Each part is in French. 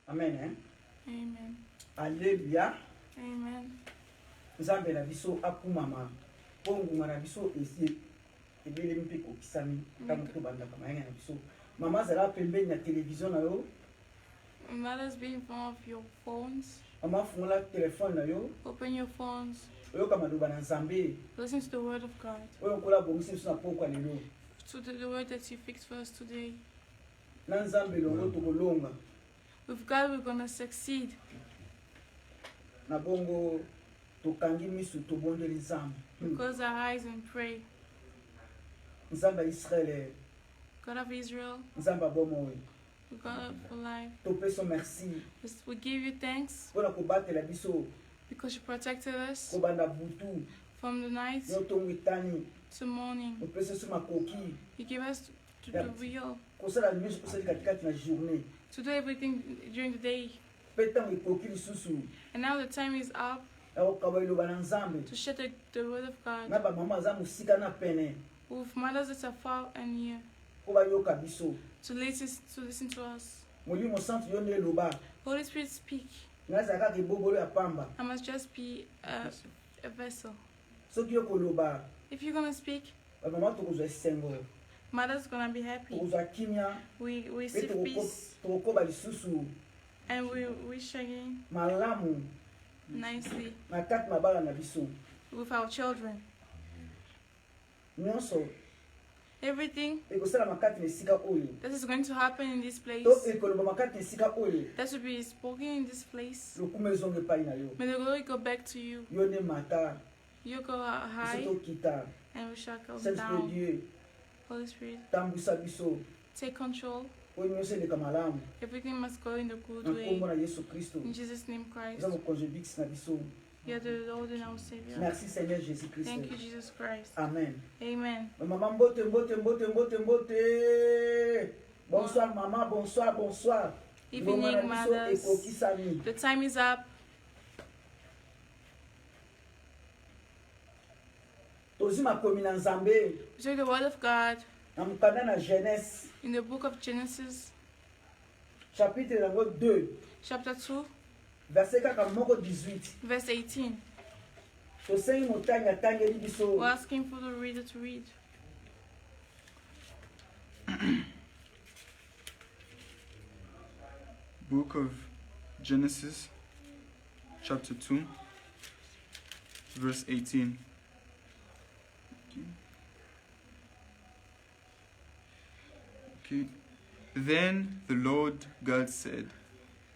Amen. Hein? Amen. Alléluia. Amen. Nzambe na biso akumama. Pongu na biso esi ebele mpe kokisami tango to banda kama yenga na biso. Mama zala pembeni na télévision na yo. Mothers, be in front of your phones. Mama fungola téléphone na yo. Open your phones. Oyoka madoba na Nzambe. Listen to the word of God. Oyo kola bongisi biso na pokwa lelo. To the word that you fixed for us today. Na Nzambe longo tokolonga. With God, we're going to succeed. Na bongo tokangi misu tobondeli Nzambe. We close our eyes and pray. Nzambe Israël. God of Israel, Nzambe abomowe. God for life, Topeso merci. we give you thanks Pona kobatela biso. because you protected us Kobanda butu. from the night Yotongo etani. to morning. Opesa so makoki. You give us to the will, Kosala miso kosala katikati na journée. to do everything during the day. Petango ekoki lisusu. And now the time is up Akokawa iloba na Nzambe. to share the word of Na God ba mama za musika na pene. with mothers that are far and near, Koba yoka biso. to listen to us. Molimo santo yo ne loba. Holy Spirit, speak. Ngaza ka ke bobolo ya pamba. I must just be a vessel. Soki yo koloba. If you're going to speak, Ba mama tokozwa esengo. mother's going to be happy. Tokozwa kimia. We Pe receive peace tokoba lisusu. and we wish again Malamu. nicely Na kati mabala na biso. with our children. Nyonso. Everything Ekosala makati na esika oyo. that is going to happen in this place, To ekoloba makati na esika oyo. that should be spoken in this place, Lokume zonge pai na yo. may the glory go back to you. Yo ne mata. You go high Biso kita. and we shall go Saint-Esprit down. Dieu. Holy Spirit, Tambusa biso. take control. Oyo nyonso eleka malamu. Everything must go in the good Na way. kombo na Yesu Kristo. In Jesus' name, Christ. Eza mokonzi bix na biso. You are the Lord and our Savior. Merci Seigneur Jésus Christ. Thank you, Jesus Christ. Amen. Amen. Maman mbote mbote mbote mbote mbote. Bonsoir maman, bonsoir, bonsoir. Evening, mothers. Ekokisami. The time is up. Tozi makomi na Nzambe. We take the word of God Na mukanda na Genèse. in the book of Genesis, Chapitre nango 2. chapter 2, Verset kaka moko 18. verse 18. Tosengi motangi atangeli biso. We're asking for the reader to read. Book of Genesis, chapter 2, verse 18. Okay. Then the Lord God said,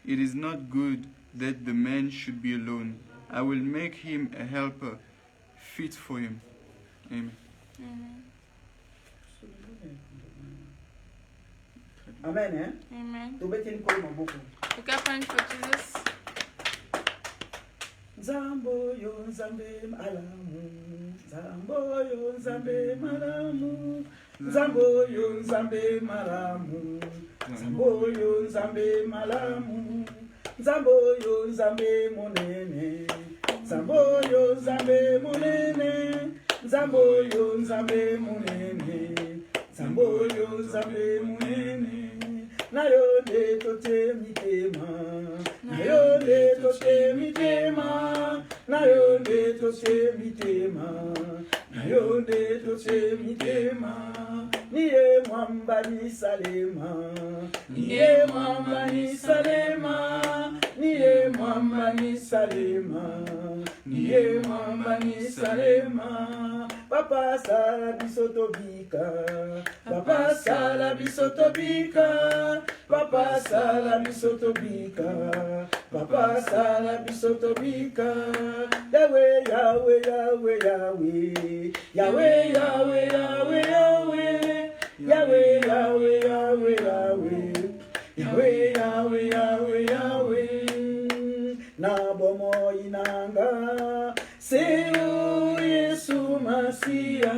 "It is not good that the man should be alone. I will make him a helper fit for him." Amen. Amen. Amen, hein? Amen. Tobeteli kolo maboko. We got praying for Jesus. Nzambo yo nzambe malamu. Nzambo yo nzambe malamu. Nzambo yo nzambe malamu. Nzambo yo nzambe malamu. Nzambo yo nzambe monene. Nzambo yo nzambe monene. Nzambo yo nzambe monene. Nzambo yo nzambe monene. Nayo nde tote mitema. Nayo nde tote mitema. Nayo nde tote mitema. Nayo nde tote mitema. Niye mwamba ni Salema. Niye mwamba ni Salema. Niye mwamba ni Salema. Niye mwamba ni Salema. Papa sala biso tobika. Papa sala biso tobika. Papa sala biso tobika. Papa sala biso tobika. Yahweh, Yahweh, Yahweh, Yahweh. Yahweh, Yahweh, Yahweh, Yahweh. Yahweh, Yahweh, Yahweh, Yahweh. Yahweh, Yahweh, Yahweh, Yahweh. Na bomo inanga. Seu Yesu Masia.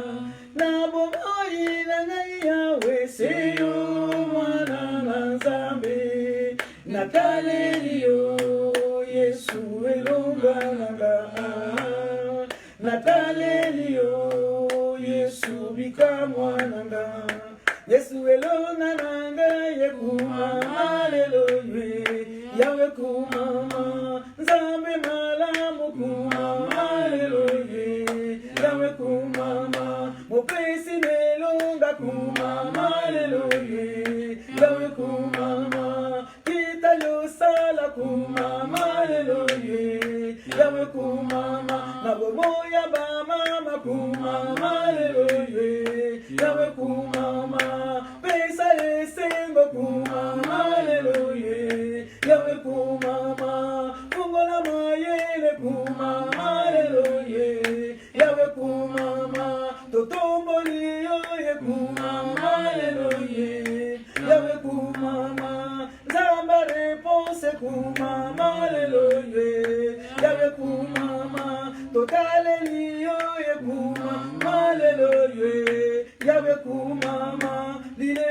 Na bomo inanga Yahweh. Seu mwana na Nzambe. Na kalelio Yesu elonga nanga. Na kalelio Yesu bika mwananga. Yesu elonga nanga yekuma haleluya. Yawe kumama, Nzambe malamu kumama leloye. Yawe kumama, Mopesi melunga kumama leloye. Yawe kumama, Kita yosala kumama leloye. Yawe kumama, Nabomoya ba mama kumama leloye. Yawe kumama, Pesa lesengo kumama leloye. Yawe kumama, Fungola mayele kumama leloye. Yawe kumama, Totomboli yoye kumama leloye. Yawe kumama, Zamba reponse kumama leloye. Yawe kumama, Totale liyoye kumama leloye. Yawe kumama, lile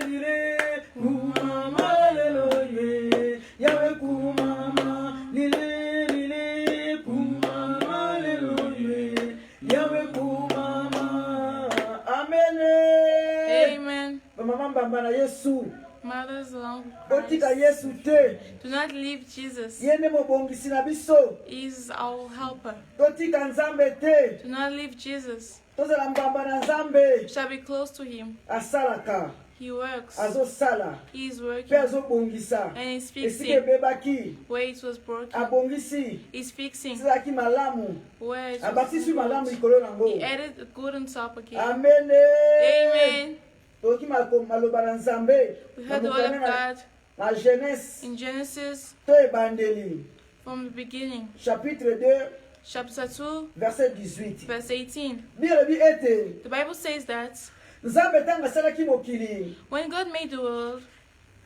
lile kumama leloye. Yawe kumama, lile lile kumama leloye. Yawe kumama, amen. Amen. Mama mbamba na Yesu. Mothers along with Otika Christ. Yesu te. Do not leave Jesus. Yende mobongisi na biso. He is our helper. Totika Nzambe te. Do not leave Jesus. Tozala mbamba na Nzambe. We shall be close to him. Asalaka. He works. Azosala. He is Pe working. azobongisa. And he's Esike fixing bebaki. where it was broken. Abongisi. He's fixing Silaki malamu. where it Abakisi was malamu broken. ikolo nango. He added the good on top again. Amen. Amen. Toki maloba na Nzambe. We heard the word of God Na Genèse. in Genesis To ebandeli. from the beginning. Chapitre 2. Chapter 2, Verset 18. verse 18. Bielebi ete. The Bible says that Nzambe tanga asalaki mokili. when God made the world,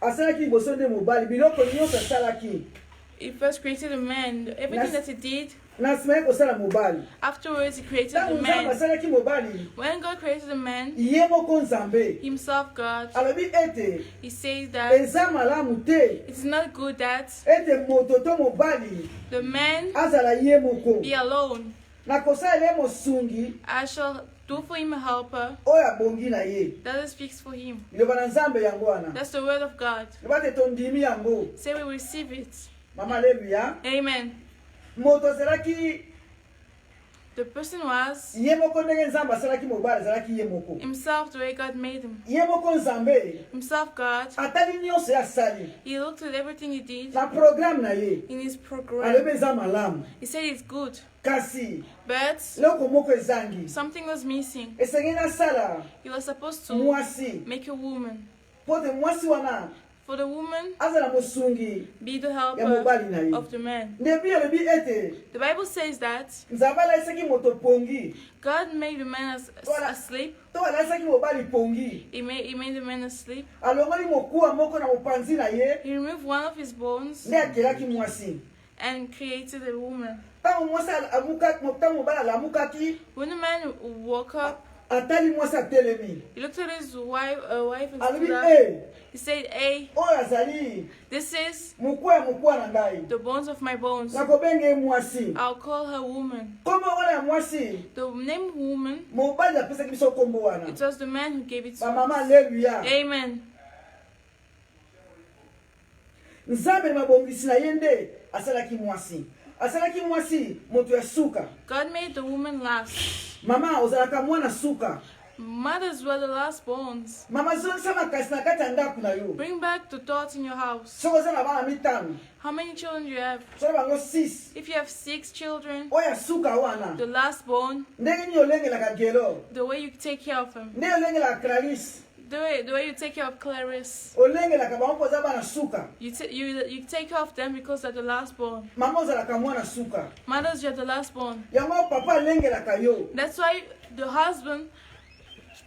Asalaki liboso nde mobali. Biloko nyonso asalaki. he first created a man. Everything that he did, Na nsima ye kosala mobali. afterwards he created Ntango the Nzambe man. asalaki mobali. When God created the man, Ye moko Nzambe. himself God, Alobi ete. he says that Eza malamu te. it's not good that Ete moto to mobali. the man Azala ye moko. be alone. Na kosala ye mosungi. I shall do for him a helper Oyo abongi na ye. that speaks for him. Liloba na Nzambe yango wana. That's the word of God. Liloba te tondimi yango. Say we receive it. Mama Haleluya. Amen. Moto azalaki The person was ye moko ndenge Nzambe asalaki mobali azalaki ye moko. himself the way God made him. Ye moko Nzambe Himself God. atali nyonso ye asali He looked at everything he did na programme na ye. in his program. Alobi eza malamu. He said it's good, Kasi but eloko moko ezangi. something was missing. Esengeli asala He was supposed to mwasi. make a woman. Po te mwasi wana For the woman, azala mosungi be the ya helper mobali na ye. of the man. Nde bi alobi ete The Bible says that Nzambe alaisaki moto pongi. God made the man asleep. To alaisaki mobali pongi. He made the man asleep. Alongoli mokuwa moko na mopanzi na ye. He removed one of his bones Nde akelaki mwasi. and created a woman. Tango mwasi amukaki, tango mobali alamukaki, When the man woke up, atali mwasi atelemi. he looked at his wife and Alobi stood up. e He said, "Hey, oyo azali this is mokuwa na ngai. the bones of my bones. Nakobenge ye mwasi. I'll call her woman." Kombo wana ya mwasi The name woman, mobali apesaki biso kombo wana. it was the man who gave it to Bamama us. Haleluya. Amen. Nzambe mabongisi na ye nde asalaki mwasi. Asalaki mwasi moto ya suka. God made the woman last. Mama ozalaka mwana suka. Mothers were the last bones. Mama zongisa makasi na kati ya ndako na yo. Bring back the thoughts in your house. Soko oza na bana mitano. How many children do you have? Soko bango 6. If you have 6 children, Oya suka wana. the last bone, Ndenge ni olengelaka Gelo. the way you take care of him, Ndenge olengelaka Clarisse. the way you take care of Clarice, Olengelaka bango poza bana suka. you take care of them because they're the last born. Mama ozalaka mwana suka. Mothers, you're the last born. Yango papa alengelaka yo. That's why the husband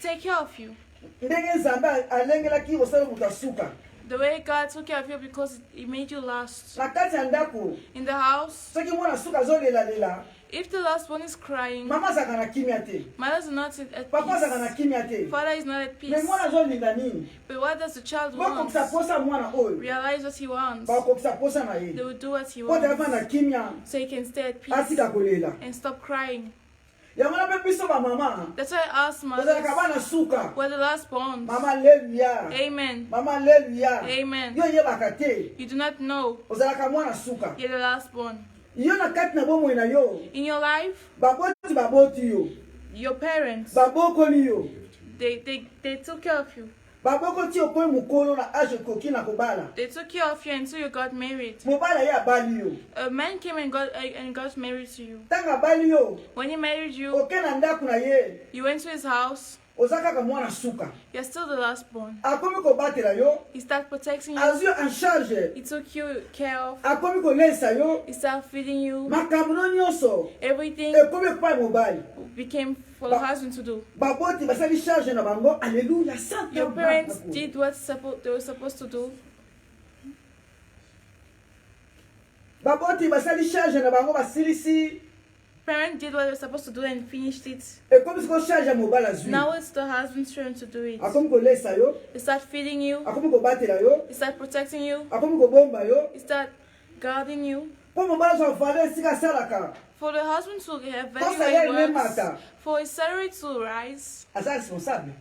take care of you. Ndenge Nzambe alengelaki osala moto asuka. The way God took care of you because He made you last. Na kati ya ndako. In the house, Soki mwana suka azolela. if the last one is crying, Mama azalaka na kimia te. mothers are not at Papa azalaka na peace. kimia te. Father is not at Me peace. mwana azolinga nini? But what does the child want? Bakokisa posa mwana oyo. Realize what he wants. Bakokisa posa na ye. They will do what he Po te wants. avanda kimia. So he can stay at peace Asika kolela. and stop crying. yango na mpe biso bamama That's why I ask ozalaka mothers, bana suka. we're the last born. Mama aleluya, Amen. mama aleluya. Amen. Yo oyebaka te You do not know ozalaka mwana suka. you're the last born. Yo na kati na bomoi na yo In your life, baboti baboti yo, your parents, babokoli yo, they took care of you. babokoti yo koyi mokolo na age ekoki na kobala. They took care of you until you got married. Mobala ye abali yo, A man came and got married to you. ntango abali yo When he married you, oke na ndako na ye you went to his house. oza kaka mwana suka. You're still the last born. Akomi kobatela yo, He started protecting you. azwi yo en charge, He took you care of. akomi kolesa yo, He started feeding you. makambo no nyonso Everything ekomi epai mobali. became for the husband to do. Baboti basali charge na bango, aleluya, santa Your parents Baba. did what they were supposed to do. Baboti basali charge na bango basilisi, Parents did what they were supposed to do and finished it. ekomi siko charge ya mobali azwi. Now it's the husband's turn to do it. Akomi kolesa yo, He start feeding you. akomi kobatela yo, He start protecting you. akomi kobomba yo. He start guarding you. Po mobali azwa vale esika asalaka, For the husband to have Kosa very yeye works, nemata. for his salary to rise, aza responsable.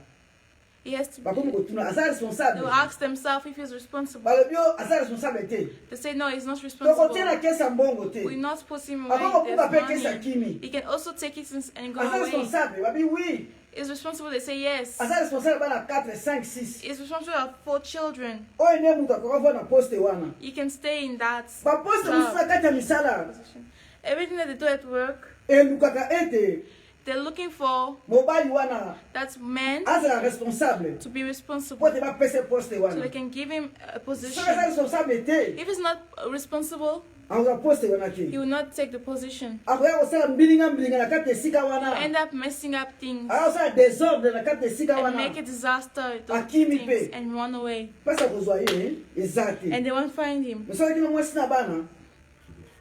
he has to. Bakomi kotuna, aza They responsable. will ask themselves if he's responsible. Balobi yo aza responsable te. They say no, he's not Tokotie na responsible. kesa mbongo te. We not put him away. Ako There's kuba pe kesa money. kimi. He can also take it and go Aza away. responsable, babi oui. He's responsible. They say yes. Aza responsable bana 4, 5, 6. He's responsible for 4 children. Oyo ne mutu akoka na poste wana. You can stay in that Ba poste musu na kati ya misala. position. Everything that they do at work, Elukaka ete they're looking for mobali wana that man azala responsable. to be responsible, Po te ba pese poste so they wana. can give him a Soki aza position. responsable te, If he's not responsible, akoka poste wana he te. will not take the position. Akoya kosala mbilinga mbilinga na kati ya esika He'll wana. end up messing up things Akosala désordre na kati ya esika and wana. make a disaster, those Akimi things, pe. and run away. Pesa kozwa ye eza te. And they won't find him. Soki kino mwasi na bana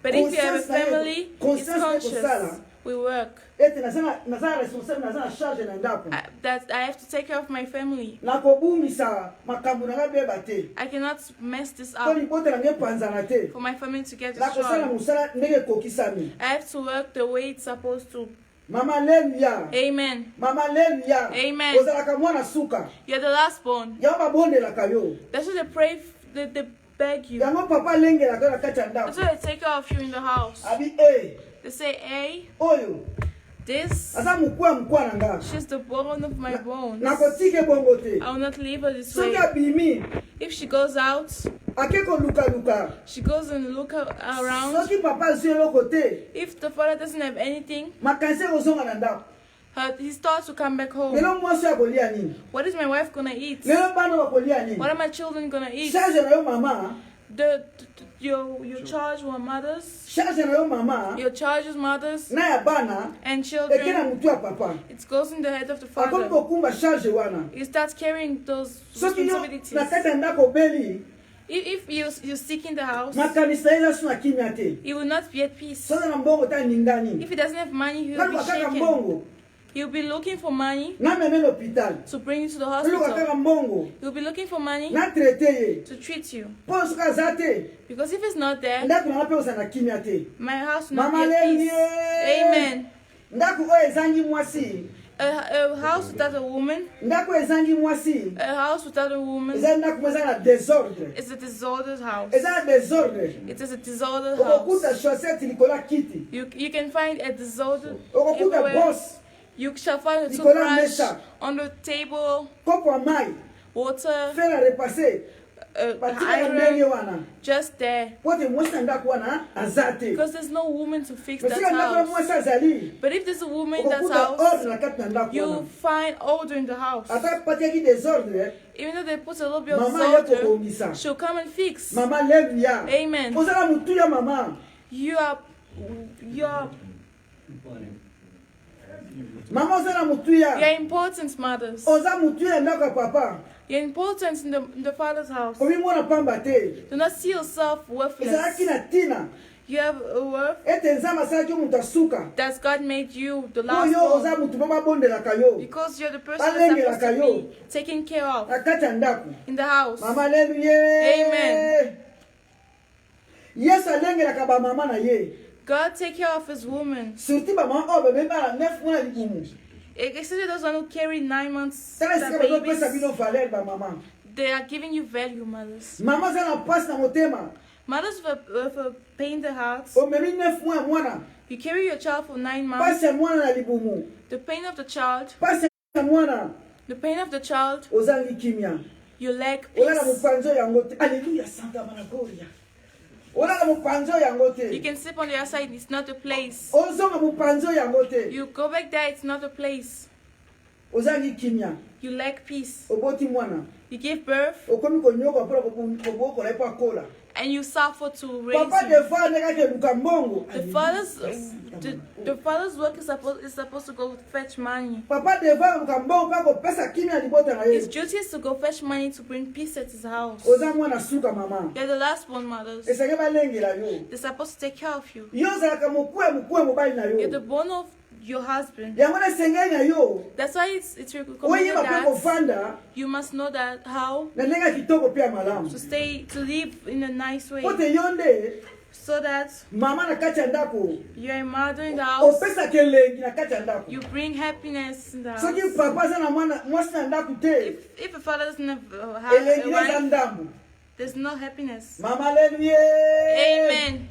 But if you have a Conscience na ye- family, it's conscience na conscious. kosala. We work. ete naza responsable naza na charge na ndako. That I have to take care of my family. Nakobumisa makambo na beba te. I cannot mess this To up libota na panzana te. for my family to get Nakosala destroyed. musala ndenge kokisami. I have to work the way it's supposed to. Mama haleluya. Amen. Mama haleluya. Amen. Ozalaka mwana suka. You're the last born. Yango babondelaka yo. That's what they pray, they beg you. Yango papa alengelaka yo na kati ya That's ndako. why they take care of you in the house. Abi They say, hey, oyo this, aza mukwa na nga. she's the bone of my bones. Nakotike bongo te. I will not leave her this way. Soki abimi If she goes out, ake koluka. she goes and look around. Soki papa azwi eloko te. If the father doesn't have anything, Makanisi kozonga na ndako. he starts to come back home. Lelo mwasi akolia nini? What is my wife gonna eat? Lelo bana bakolia nini? What are my children gonna eat? Charge na yo mama. You charge your mothers, Charge na yo mama. your charges mothers Na ya bana and eke children. na mutu ya papa. It goes in the head of the Akomi father. kokumba charge wana. You start carrying those Soki yo responsibilities. na kati ya ndako beli, If you seek in the house, makanisa eza su na kimia te. he will not be at peace. Soki na mbongo ta ningani. If he doesn't have money, he will Nani be bakaka shaken. mbongo. He'll be looking for money Na meme l'hôpital. to bring you to the Lelo bakaka hospital. mbongo. He'll be looking for money Na traite ye. to treat you. Po soki aza te. Because if it's not there, Ndako na pe osa na kimia te. my house will not Mama be at peace. haleluya. Amen. Ndako oyo ezangi mwasi. A house without a woman, Ndako ezangi mwasi. a house without a woman, Eza ndako eza na désordre. is a disordered house. Eza na désordre. It is a disordered house. Okokuta chaussette likolo ya kiti. You can find a disordered Okokuta everywhere. boss. You shall find a Nicolas toothbrush Mesa. on the table, Kopo ya mai. water, Fer à repasser. Batika na ndenge iron, wana. just there. Po te mwasi na ndako wana aza te. Because there's no woman to fix that Mesika ndako ya house. mwasi azali. But if there's a woman in that Okokuta house, ordre na kati na ndako you wana. find order in the house. Ata patiaki désordre. Even though they put a little bit of Mama ye disorder, kokongisa. she'll come and fix. Mama haleluya. Amen. Ozala mutu ya mama. You're Mama ozala mutu ya. important, mothers. Oza mutu ya ndako ya papa. You're important in the father's house. Omimona pamba te. Do not see yourself Ezalaki worthless. na tina. You have a worth Ete nzambe asalaki yo mutu asuka. that God made you the last Oyo oza one. mutu mpo babondelaka yo. Because you're the person that's supposed to be taken care of Na kati ya ndako. in the house. Mama haleluya. Amen. Yesu alengelaka bamama na ye. God take care of his woman. surtout bamama oyo bamema na 9 mois ya libumu Especially those one who carry 9 months tala esika bazopesa babies. bino valeur bamama They are giving you value, mothers. mama aza na mpasi na motema Mothers with a pain in the heart. omemi 9 mois ya mwana You carry your child for 9 months. mpasi ya mwana na libumu The pain of the child. mpasi ya mwana The pain of the child. ozangi kimia You lack olala peace. mopanzo yango te alleluya santa managoria olala mopanzo yango You te can sleep on the other side. It's not a place. ozonga mopanzo yango te You go back there. It's not a place. ozangi kimia You lack peace. oboti mwana You give birth okomi konyoka mpona kobokola epo akola and you suffer to raise papa him. defa ndekaki eluka mbongo The father's work is supposed to go fetch money. papa defa eluka mbongo mpa kopesa kimia na libota na His ye duty is to go fetch money to bring peace at his house. oza mwana suka mama You're the last one, mothers. esenge balengela yo They're supposed to take care of you. yo ozalaka mokuya mobali na You're the yo bone of your husband. yango na esengeli na yo That's why it's recommended oyeba mpe that kofanda you must know that how na ndenge ya kitoko mpe ya malamu to live in a nice way, po te yo nde so that mama na kati ya ndako you're a mother in the house. opesaka elengi na kati ya ndako You bring happiness in the house. soki papa aza na mwasi na ndako te If a father doesn't have elengi a na eza wife, ndambo there's no happiness. mama aleluye Amen.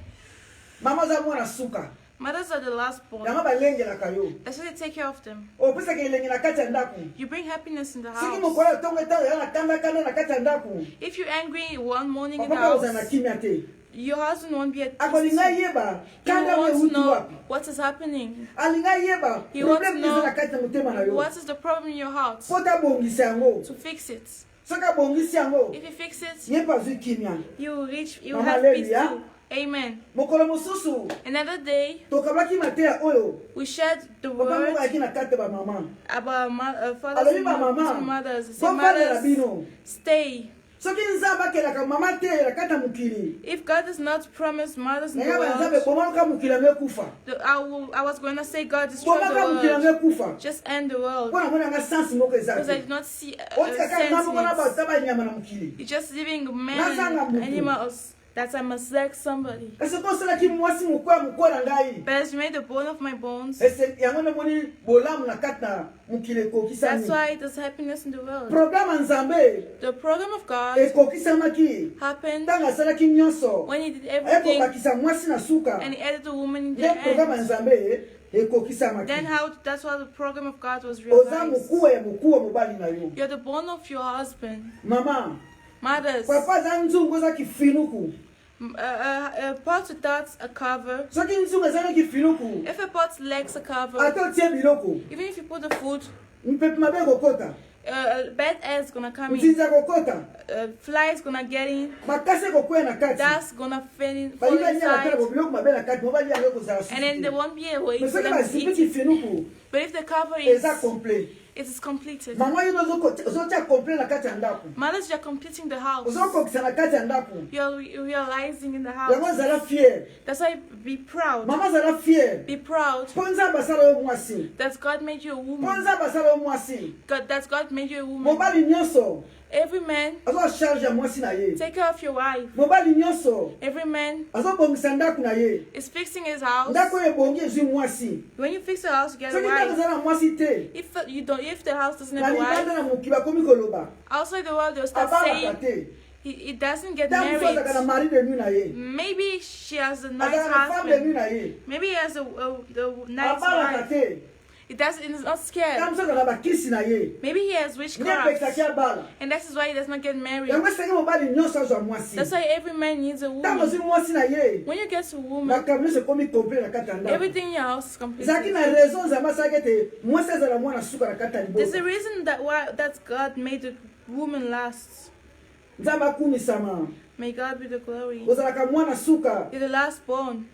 mama aza mwana suka Mothers are the last born. yango balengelaka yo That's why they take care of them. opesaka elengi na kati ya ndako You bring happiness in the soki house. mokolo ya ntongo etalo eza na kandakanda na kati ya ndako If you're angry one morning in the papa mpe kozala na house, kimia te your husband won't be at peace. akolinga yeba He kanda mo wants to euti know wapi what is happening. alinga yeba He wants to problème eza na know kati ya motema na yo what is the problem in your heart, po tabongisa yango to fix it. soki abongisi yango If you fix it, ye mpe azwi kimia you will reach, you will Mama have peace Hallelujah. too. Amen. mokolo mosusu Another day, tokabaki mateya oyo we shared the papa word moko ayaki na kati ya bamama about fathers alobi and bamama mothers. He said, bofandela mothers, bino stay. soki nzambe akelaka mama te na kati ya mokili If God does not promise mothers in the nayeba nzambe world, bomaka mokili yango ekufa I was going to say God destroy bomaka mokili the yango world. ekufa Just end the world. mpo na mona yanga sansi moko eza Because I te did not see otikaka sense nga in moko na it. bata banyama na mokili You're just living Nazanga man mutu. animals that I must like somebody. kasi po osalaki mwasi mokwya mokwa na ngai But as you made the bone of my bones, yango namoni bolamu na kati na mokili that's ekokisami why there's happiness in the world. programe ya nzambe The program of God ekokisamaki happened ntango asalaki nyonso when He did everything ekobakisa mwasi na suka and He added the woman in the nde programe ya end. nzambe ekokisamaki Then that's how the program of God was oza realized. mokuwa ya mokuwa mobali na yo You're the bone of your husband. mama Mothers, papa aza nzungu eza kifinuku a pot without a cover. soki nzungu ezali kifinuku If a pot lacks a cover, ate otie biloko even if you put the food, mpepe mabe ekokota bad air is gonna come in. nzinzi ekokota Fly is gonna get in. makasi ekokwea na kati That's gonna fall balinga lia batala inside. biloko mabe na kati mobali yango ekozala And then there susu won't be a way te for soki them to basipi eat it. kifinuku But if the cover is, eza complet it is completed. mama yo ozotia complet na kati ya ndako Mothers, you're completing the house. ozokokisa na kati ya ndako You're realizing in the yango house. azala fier That's why be proud. mama azala fier Be proud mpo nzambe asala yo mwasi that God made you a mpo woman. nzambe asala yo mwasi That God made you a woman. mobali nyonso Every man, azoa charge ya mwasi na ye take care of your wife. mobali nyonso Every man azobongisa ndako na ye is fixing his house. ndako oyo ebongi ezwi mwasi When you fix the house, you get a soki ndako wife. eza na mwasi te If the house doesn't na have a libanda wife, na mokili bakomi koloba outside the world they'll start abalaka saying te he doesn't get ntango mosu azalaka na married. mari de nuit na ye Maybe she has a nice azalaka na femme de nuit husband. na ye Maybe he has a nice abalaka wife. te He's not scared. ntango mosu azalaka na bakisi na ye Maybe he has nde witchcraft. epekisaki abala And that is why he does not get married. yango esengeli mobali nyonso azwa mwasi That's why every man needs a ntango woman. ozwi mwasi na ye When you get a woman, makambo nyonso ekomi complet na kati ya ndako everything in your house is ezalaki completed. na raison nzambe asalaki ete mwasi azala mwana suka na kati ya There's a libota reason that God made the woman last. nzambe akumisama May God be the glory. ozalaka mwana suka You're the last born.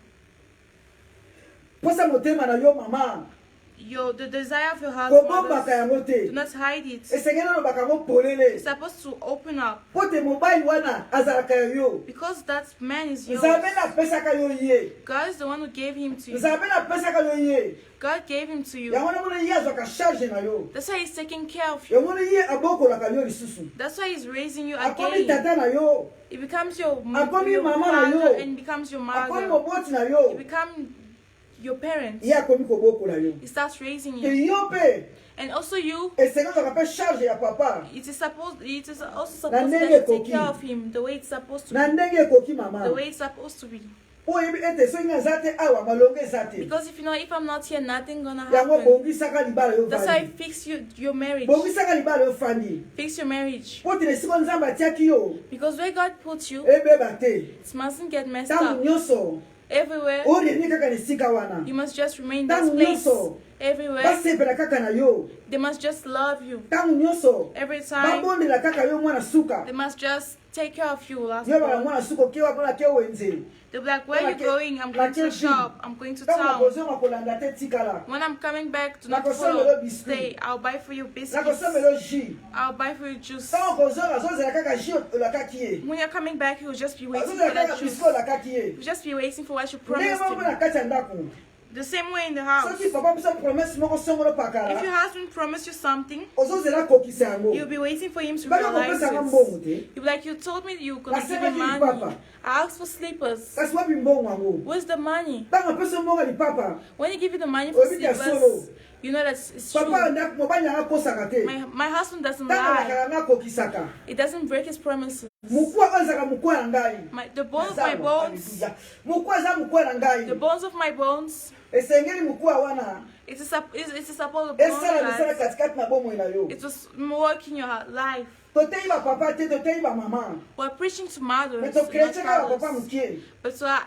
posa motema na yo mama The desire of your heart, kobombaka mothers, yango do te not hide it. esengeli olobaka yango polele You're supposed to open up po te mobali wana azalaka ya yo because that man is yours. nzambe napesaka yo ye God is the one who gave him to you. nzambe napesaka yo ye God gave him to you. yango namona ye azwaka charge na yo That's why he's taking care of you. yango na ye abokolaka yo lisusu That's why he's raising you akomi again. tata na yo He becomes your Akomi mama na father yo. and becomes your akomi mother. moboti na He yo becomes your parents. ye akomi kobokola yo He starts raising te you. yo mpe And also you, esenga ozwaka mpe charge ya papa it is also supposed Na that ndenge you take ekoki. care of him the way it's supposed to na be. ndenge ekoki mama The way it's supposed to be. oyebi ete soki naza te awa malongo eza te Because if I'm not here, nothing gonna yango happen. bongisaka libala yo That's why vandi fix your marriage. bongisaka libala yo fandi Fix your marriage. po tene siko nzambe atiaki yo Because where God puts you, ebeba te it mustn't get messed ntango up. nyonso Everywhere, oreni kaka na esika wana you must just remain this ntango place. nyonso Everywhere, basepela kaka na yo they must just love you. ntango nyonso Every time, babondela kaka yo mwana suka they must just take care of you. Last yo baka born. mwana suka oke wapona ke wenze They'll be like, where are you going? I'm going to the shop. I'm going to ntango town. nakozonga kolanda te tikala When I'm coming back, do not nakosomela follow. biscuit Stay. I'll buy for you biscuits. nakosomela yo jus I'll buy for you juice. ntango kozonga azozela kaka jus olakaki ye When you're coming back, you'll just be waiting azozela for that kaka juice. biscuit olakaki ye You'll just be waiting for what you ndenge promised moko na him. kati ya ndako The same way in the house. soki papa biso promese moko songolo If your pakala husband promised you something, ozozela kokisa yango you'll be waiting for him to baka realize kopesanga it. mbongo te You'll be like, you told me you could give me Nasema hivi, Papa. money. I asked for slippers. kasi wapi mbongo yango Where's the money? ntango apesa mbongo lipapa When you give you the money for Obi dia slippers, solo. you know that it's papa true. ndako mobali yanga akosaka te My husband doesn't ntango lie. alakaka nga akokisaka It doesn't break his promises. mokwa oyo ezaka mokwa na ngai The bone of my bones, mokwa eza mokwa na ngai the bones of my bones, esengeli mokwa wana it is supposed esala misala to katikati na bomoi na yo it was working your life. toteyi bapapa te toteyi bamama We're preaching to me mothers, tokrete not kaka papa fathers. mokie But so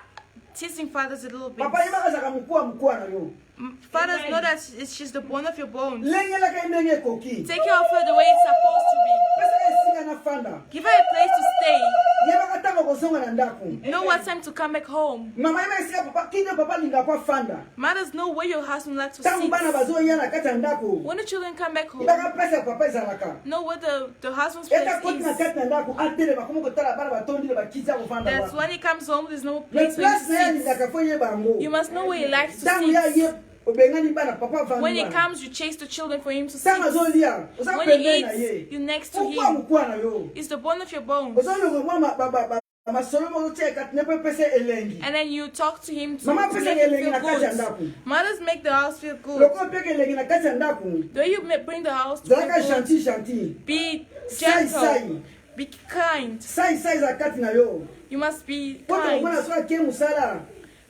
teaching fathers a little bit. papa yebaka ezaka mokwa na yo Fathers know that she's the bone of your bones. lengelaka ye ndenge ekoki Take care of her the way it's supposed to be. pesaka esinga na fanda Give her a place to stay. yebaka ntango kozonga na ndako Know what time to come back home. mama yebaka esika papa kino papa alinga po afanda Mothers know where your husband likes to ntango bana sit. bazoya na kati ya ndako When the children come back home, yebaka place ya papa ezalaka know where the husband's place eta koti na is. kati na ndako atelema komi kotala bana batondile bakiti ya kovanda That's wana when he comes home, there's no me place for him place na ye to sit. alingaka fo yeba yango You must know where he likes to ntango ya sit. ye obengani bana papa When he avandi wana comes, you chase the children for him to sit. ntango azolia oza When he pembeni na ye eats, you're next to mokwa him. mokwa na yo It's the bone of your bones. ozolonga mwa masolo moko tie kati ne po epesa elengi And then you talk to him to mama make apesaka him elengi feel na kati ya good. ndako Mothers make the house feel good. loko opeka elengi na kati ya ndako The way you bring the house to zalaka feel good. gentil Be sai gentle. sai Be kind. sai za kati na yo You must be po tomona kind. so akie mosala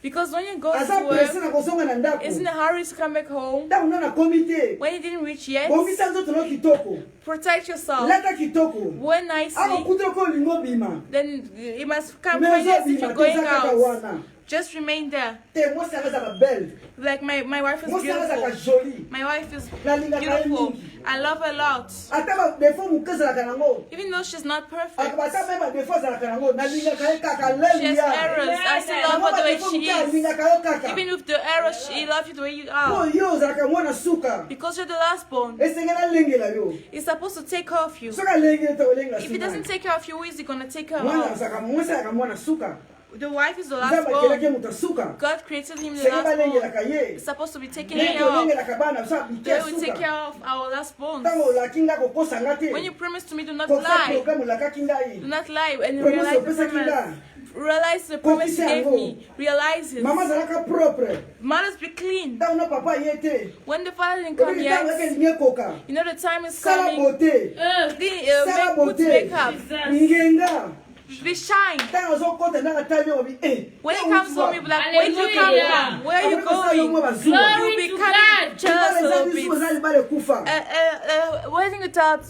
Because when you go aza to presse work, na kozonga na ndako it's in a hurry to come back home. ntango nano akomi te When you didn't reach yet, bongisa nzoto no kitoko protect yourself. lata kitoko Wear nicely. akokutoko olingo obima Then it must come me for yes if ozobima you're te going eza kaka out. wana Just remain there. te mwasi anga ezaka belle Like my wife is mwasi anga ezaka beautiful. joli My wife is nalingaka ye beautiful. mingi I love her a lot. ata badefo moke ezalaka nango Even though she's not perfect, ata me badefo ezalaka nango nalingaka ye kaka she has leluya errors. I still love her the way she is. alingaka yo kaka Even with the errors, she loves you the way you po are. yo ozalaka mwana suka Because you're the last born, esengeli alengela yo he's supposed to take care of you. soki alengeli te olenga If he doesn't take care of you, who is he gonna take care mwana of? azalaka mwasi azalaka mwana suka The wife is the last nzambe akelaki ye born. moto asuka God created him the senge last born. balengelaka ye He's supposed to be taken ndenge care of. olengelaka bana biso abike They will take asuka care of our last born. ntango olaki nga kokosanga te When you promise to me, do not kosa lie. programe olakaki ngai Do not lie and Promise realize the opesaki promise. nga. Realize the promise you Kokisa gave yango. me. Realize it. mama azalaka propre Mothers be clean. ntango na papa ye te When the father didn't come oyebi ntango yake yet, elingi ekoka you know the time is sala coming. bote sala Put bote makeup. ngenga Be shine. ntango azokota ndanga tali obi When he comes home, you'll be like, where did you come Hallelujah. from? Where are you going? Glory You'll be to kind God. of jealous a little bit. eza libala ekufa Wedding without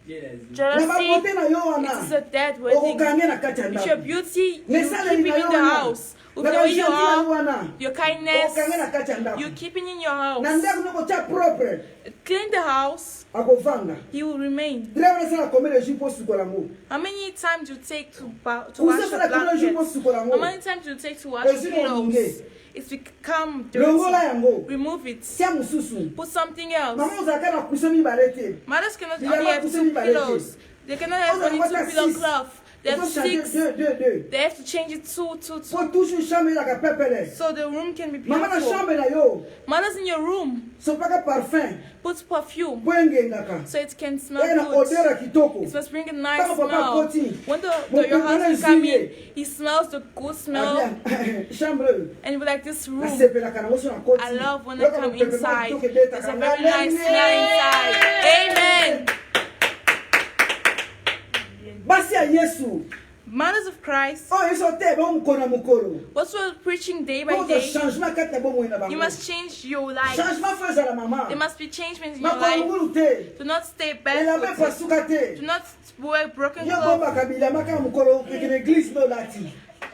na jealousy, babote na yo it is wana a dead wedding. okokange na kati ya With your ndako beauty, Na you esaleli keep na it yo in the wana. house. With na the way you bagentil na yo are, wana your kindness, okokange na kati ya ndako you keep it in your na house. ndako noko tia propre Clean the house, akovanda he will remain. dreva nasala komele ju mpo sukola yango How many times you take to wash usasala your komele ju mpo blankets? sukola How yango many times you take to wash Ezili pillows? olinge. It's become longola dirty. yango Remove it. tia mosusu Put something else. mama ozalaka na kuso mibale te Mothers cannot Bilamba only have kusa 2 mibale te. pillows. They cannot have Oza only napata 2 pillow 6. cloth. They have Ils ont changé 6. 2. They have to change it 2. Faut toujours chambre la pepele. So the room can be Maman na beautiful. chambre na yo. Mothers in your room, So pas que parfum. put perfume Bwenge ngaka. so it can smell Eka na good. odeur kitoko. It must bring a nice Kama papa smell. koti. When Mon your papa husband come in, zile. he smells the good smell, Chambre. and you'll be like, this room. I I love when I come inside. There's a very nice smell inside. Amen. Basi ya Yesu. Mothers of Christ, Oh, Yesu te bo mukona mukolo. what we're preaching day by Pour day, changement kati na bo moina bango. you must change your life. Changement faza la mama. There must be changements in your Makolo life. ngulu te. Do not stay Ela be barefoot. pasuka te. Do not wear broken Yo clothes. bomba kabila maka mukolo kekene église no lati.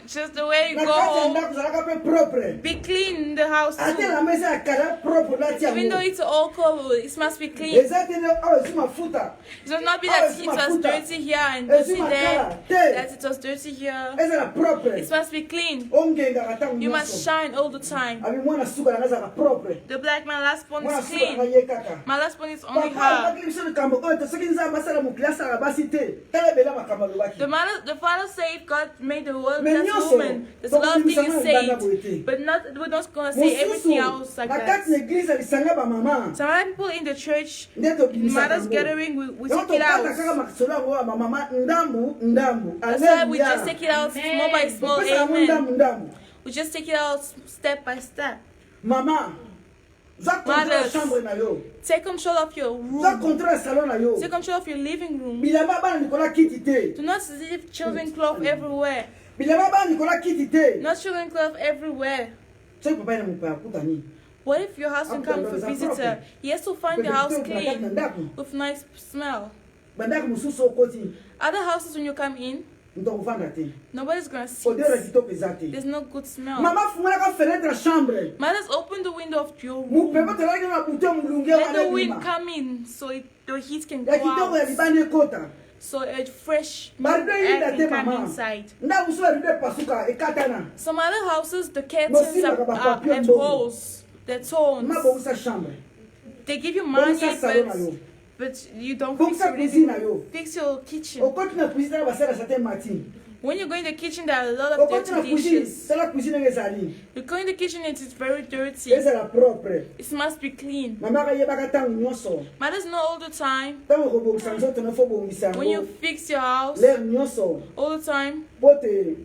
Just the way you Na go kati home. ndako zalaka pe propre. Be clean in the house Ate too. la mesa ya kala propre lati Even though yango. it's all covered, it must be clean. Eza te ne awa ezi mafuta. It must not be that it was dirty here and dirty there. That it was dirty here. Eza la propre. It must be clean. Ongenga kata You must nyonso. shine all the time. Abi mwana suka na za propre. The black man last one Mwana is suka na clean. ye kaka. My last one is only Papa, her. bakili biso likambo oyo soki nzambe asala mokili asala basi te tala ebele makambo alobaki. The father said God made the world Mais that's nyonso, woman. There's a lot of things tokobimisa you na libanda boye said, te. but we're not gonna say everything else like na kati that. na eglize alisanga bamama Some other people in the church, nde tobimisaka mothers yango. gathering, we Yango take it tokata kaka out. makisolo yango ya bamama ndambu. That's why we just take it out small by small. Topesa yango Amen. ndambu. We just take it out step by step. Mama, za contrôle ya Mothers, chambre na yo. take control of your Za room. contrôle ya salon na yo. Take control of your living room. Bilamba bana likola kiti te. Do not leave children clothes everywhere. Bilamba bana likola kiti te. Not children clothes everywhere. Soki papa ina mopaya kutani. What if your husband comes for visitor? He has to find the house clean with nice smell. Bandako mosusu okoti. Other houses when you come in, Ntokuvanda te. nobody's gonna see. Odeur ya kitoko eza te. There's no good smell. Mama fungolaka fenêtre ya chambre. Mothers, open the window of your room. Mupepe tolaki na bouton mulunge Let the wana wind lima. come in so the heat can go Ya kitoko ya out. libanda ekota. So a fresh Marido air yinda te can come mama. inside. Ndaku so rido pasuka ekatana. Some other houses, the curtains have holes. They're torn. Mabongisa chambre. They give you money, Bongisa salon na yo. but you don't fix Bongisa your cuisine na living. yo. Fix your kitchen. Okoti na cuisine na basala certain matin. When you go in the kitchen, there are a lot of Okoti na dirty cuisine, dishes. sala cuisine ngezali. You go in the kitchen, it is very dirty. Ezala propre. It must be clean. Mama kayebaka tangu nyonso. Mothers know all the time. Tango kobongisa nzoto na fo bongisa When you yango. fix your house, L'air nyonso. all the time, Pote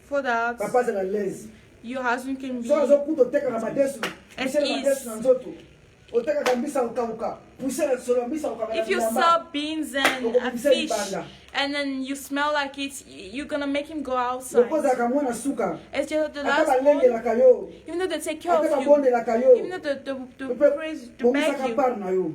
for that, papa zala l'aise. your husband can be So azokuta otekaka madesu. at Pusela ease. madesu na nzoto. Otekaka mbisa ukauka. Pusela solo mbisa ukauka. If you sell beans and a fish, and then you smell like it, you're gonna make him go outside. Lokozaka mwana suka. It's just the Ata last one, balengelaka yo. even though they take care Ata of you, babondelaka yo. even though the praise to beg Bongisaka you, part na yo.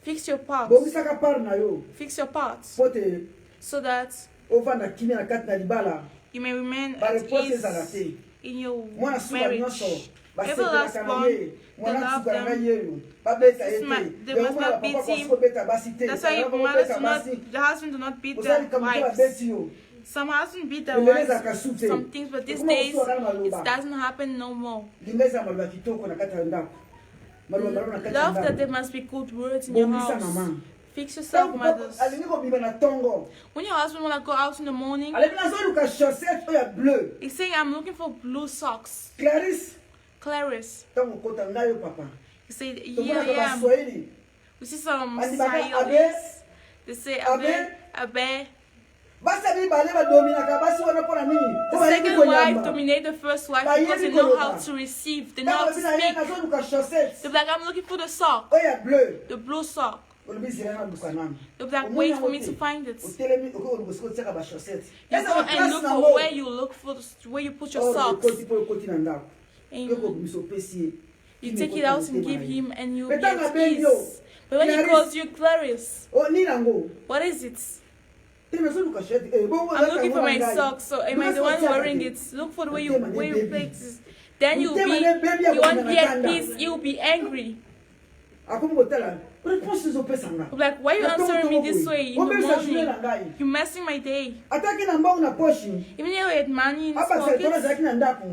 fix your parts, Bongisaka part na yo. fix your parts, Pote so that ovanda kimia na kati na libala. you may remain at Bareposi ezala ease te. in your Mwana suka marriage. nyonso. Every last Basepelaka na one, ye. they Mwana love suka na them. ye. Babeta They ete. must not beat him. That's why mothers do not, the husband do not beat their wives. Some husbands beat their wives, some things, but these days it doesn't happen no more. Love that there must be good words in your house. Fix yourself, mothers. When your husband wanna go out in the morning, he's saying, I'm looking for blue socks. Clarice. He said, here I am. We see some Sayolis. They say, Abe. The second wife dominated the first wife because they know how to receive, they know how to speak. They're like, I'm looking for the sock, the blue sock. They're like, wait for me to find it. You go and look for where you look for, where you put your socks. Amen. You take it out and give him, and you'll be at peace. But when he calls you Clarice, what is it? I'm looking for my socks, so am I the one wearing it? Look for the way you place it. Then you won't be at peace, you'll be angry. Like, why are you answering me this way in the morning? You're messing my day. Even if you had money in his pockets,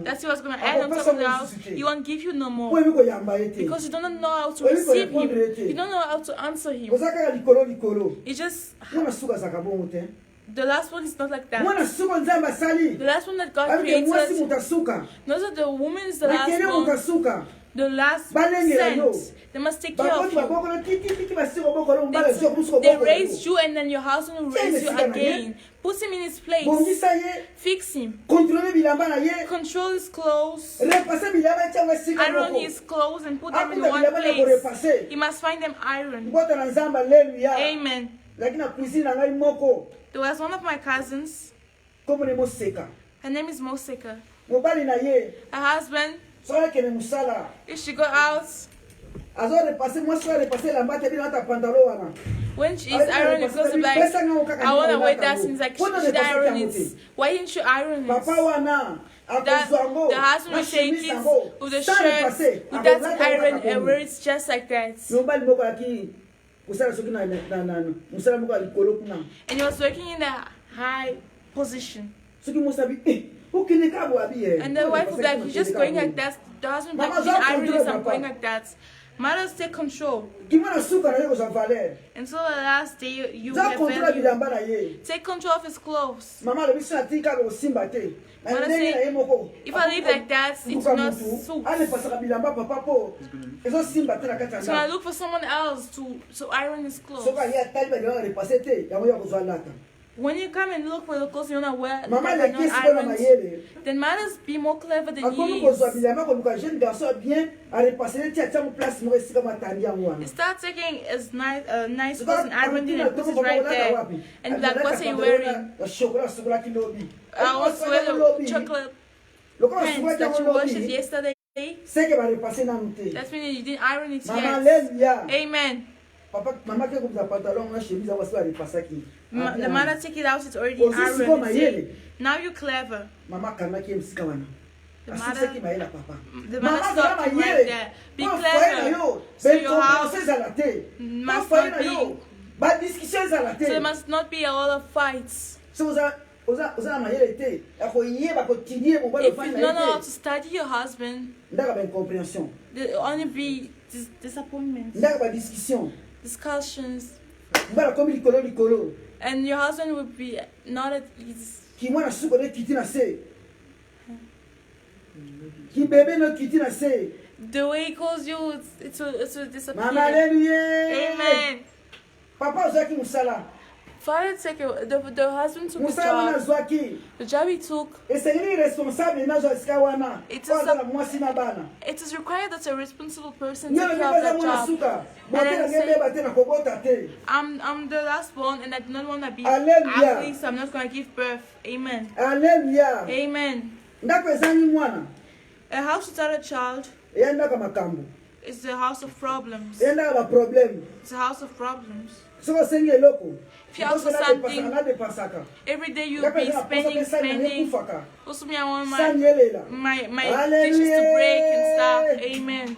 that's what's going to add on top of the house. He won't give you no more. Because you don't know how to receive him. You don't know how to answer him. You just... The last one is not like that. mwana suka nzambe asali The last one that God abike mwasi created, mutasuka those are the women is the nakele last one, mutasuka the last balengela yo sent. They must take care of bakoti you. babokolo tiki basiko bokolo mbala zio busko They bokolo raised you and then your husband will raise you again. Put him in his place. bongisa ye Fix him. contrôler bilamba na ye Control his clothes. repasser bilamba cyangwa sika Iron moko his clothes and put them in akuta one bilamba na ko place. repasser He must find them iron. ngota na nzamba haleluya Amen. lakini na cuisine na ngai moko There was one of my cousins. komo ne moseka Her name is Mosika. mobali na ye Her husband, soki akende mosala if she go out, azo repasser mwasi oyo repasser elamba te bino ata pantalon wana when she's ironing, it goes to be like, I want to wear that. And it's like, she should iron it. Why didn't you iron papa it? wana That the husband will take it with the shirt, with that iron, and wear it just like that. mobali moko yaki kosala soki na mosala moko ya likolo kuna And he was working in a high position. soki mosabi okende ka boabi And the wife was like, you're just going like that. The husband was like, you didn't iron this, I'm going like that. Mothers take control. kima na suka na ye kozwa valeur And so the last day you za have kontrola value. bilamba na ye Take control of his clothes. mama alobi so atika kosimba te na Mother ndenge na ye say, moko if I live like that, it's not suit. alepasaka bilamba papa po ezosimba te na kati ya So I ndako look for someone else to iron his clothes. soki aye atali balibanga repase te yango ya kozwa lata When you come and look for the clothes you want to wear, mama that are not aleki esiko na ironed, mayele then mothers be more clever than akomi he kozwa is. bilamba koluka jeune garçon bien arepasele ti atiango place moko esika matandi yango wana Start taking his nice clothes and iron it and put it right there. And like, what are you wearing? shokola sokolaki lobi I want to wear the chocolate lokola pants sokolaki that yango you washed lobi yesterday. seke barepase nanu te That's meaning you didn't iron it mama yet. aleluya Amen. papa mama ke komisa pantalon na chemise yango asi barepasaki The mother take it out, it's already Ozisi ko ironed. mayele Now you're clever. mama akamaki ye mosika wana The asisaki mother, mayele ya papa the mama mother azala stopped him right mayele there. Be po foye na clever. yo So your bencompréhension house ezala te po must foye not na yo be. badiscussion ezala te So there must not be a lot of fights. so oza na mayele te ya koyeba kotidie mobali If ofani you na don't know ye how te to study your husband, ndaka baincompréhension there'll only be disappointments, ndaka badiscussion discussions, mobali akomi likolo and your husband will be not at ease. kimwana suko ne kiti na se kibebe no kiti na se The way he calls you, it will disappear. mama aleluya Amen. papa ozwaki mosala Father, the husband took the mosala wana job. azwaki The job he took, esengeli responsable nazwa esika wana It is po azala mwasi na bana it is required that a responsible person nyana take care of mibeza that mwana job. suka And then botela say, ngebeba te na kobota te I'm the last born and I do not want to be Hallelujah. ugly, so I'm not going to give birth. Amen. aleluya Amen. ndako ezangi mwana A house without a child eya ndaka makambo is a house of problems. eya ndaka baproblème It's a house of problems. soki osengi eloko If you ask for something, nadepasaka every day you'll be spending. ekufaka Also, me, I want sani elela my dishes to break and stuff. Amen.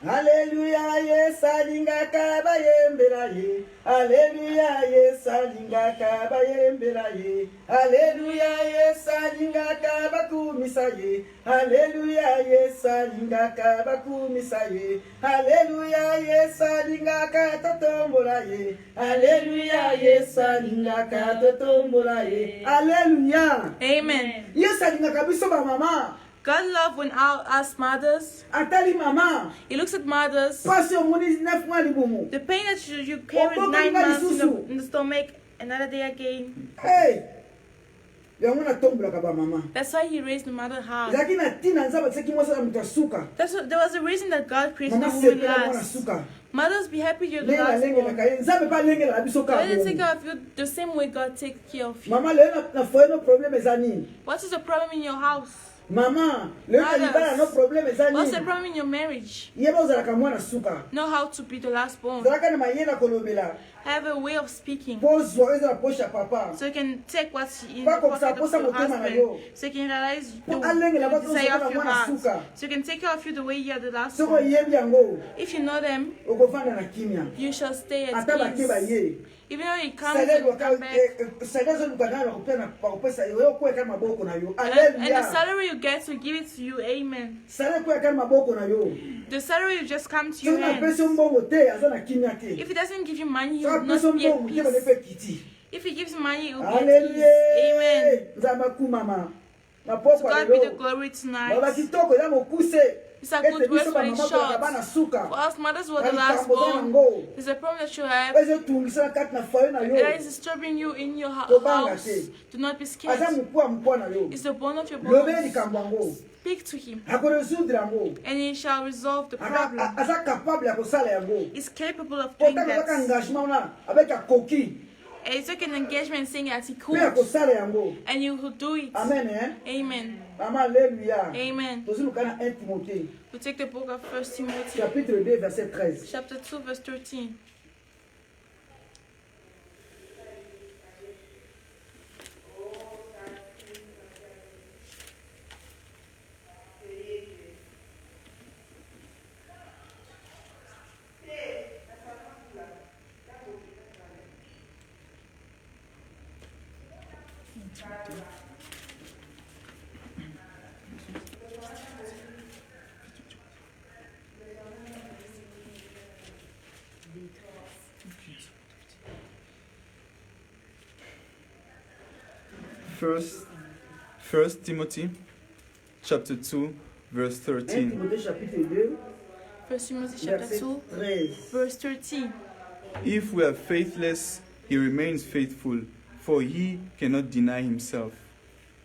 Haleluya Yesu alingaka bayembela ye Haleluya Yesu alingaka bayembela ye Haleluya Yesu alingaka bakumisa ye Haleluya Yesu alingaka bakumisa ye Haleluya Yesu alingaka totombola ye Haleluya Yesu alingaka totombola ye Haleluya Amen. Yesu alingaka biso ba mama God loves when us mothers, atali mama He looks at mothers, pasi omoni 9 mois libumu the pain that you carried 9 months in the stomach, another day again. hey yango natombolaka ba mama That's why He raised the mother high. ezalaki na ntina nzambe atisaki mwasi na moto asuka There was a reason that God created mama the woman sepela mwana last. suka Mothers, be happy you're the ndenge last alengelaka one. ye nzambe mpe alengelaka biso Let Him take kaka care of you the same way God takes care of you. mama lelo na foye no problème eza nini What is the problem in your house? mama lelo na libala no problème eza What's the nini problem in your marriage? yeba ozalaka mwana suka Know how to be the last born. ozalaka na mayele ya kolobela Have a way of speaking. mpo ozwa eza na poshe ya papa So you can take what's in the Pas comme ça, pocket pour of ça, your motema na husband. yo. So you can realize Po alenge la the bato desire ozala of your mwana heart. suka. So you can take care of you the way you are the last soki one. oyebi yango If you know them, okovanda na kimia you shall stay at ata bake peace. baye Even though he comes and come back. salaire ezoluka nano bakopesa yo okweka maboko na yo And the alleluya salary you get will give it to you. Amen. salaire ekweka maboko na yo The salary will just come to your soki hands. napesi yo mbongo te aza na kimia te If he doesn't give you money, he soki will apesi yo not be at mbongo te bane peace. mpe kiti If he gives money, it will be at ease. Amen. To God be the glory tonight. It's a good word for the short. For us mothers who are the last born, there's a problem that you have that is disturbing you in your house. Do not be scared. It's the bone of your bones. Speak to him, and he shall resolve the problem. He's capable of doing that. And he took an engagement saying that he could, and you will do it. Amen. Amen. Amen. We take the book of 1 Timothy, Chapitre 2, verset 13. chapter 2, verse 13. First Timothy chapter 2 verse 13. 1 Timothy chapter 2, verse 13. If we are faithless, he remains faithful, for he cannot deny himself.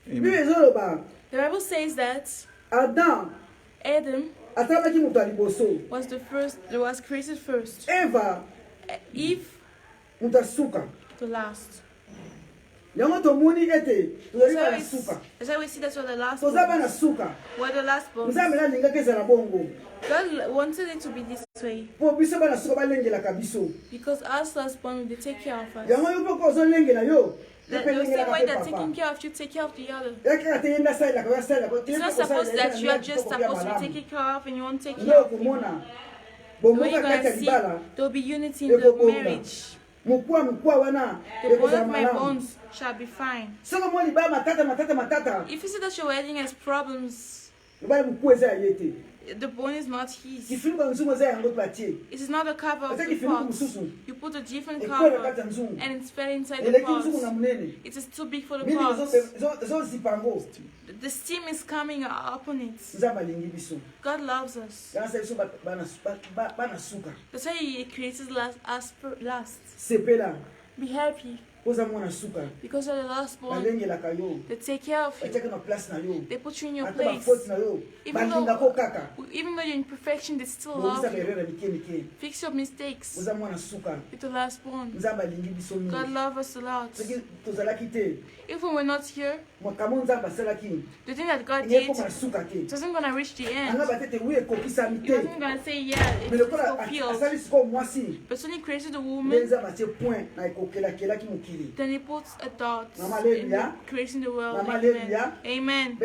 Amen. The Bible says that Adam was the first, was created first. Eve, the last. That's why we see that we're the last born. We're the last born. God wanted it to be this way, because us last born, they take care of us. The same way they're taking care of you, take care of the other. It's not supposed that you are just supposed to be taken care of and you won't take care of him. When you're going to see, there will be unity in the marriage. The bone of my bones shall be fine. If you see that your wedding has problems, the bone is not his. It is not a cover of the pot. You put a different cover and it's fell inside the pot. It is too big for the pot. The steam is coming up on it. God loves us. That's why he created us last. Be happy. Because you're the last born. They take care of you. They put you in your place. Even though you're in perfection, they still love you. Fix your mistakes. You're the last born. God loves us a lot. If we were not here, the thing that God did wasn't going to reach the end. He wasn't going to say, yeah, it's fulfilled. But when he created the woman, then he puts a dot in creating the world. Amen. Amen.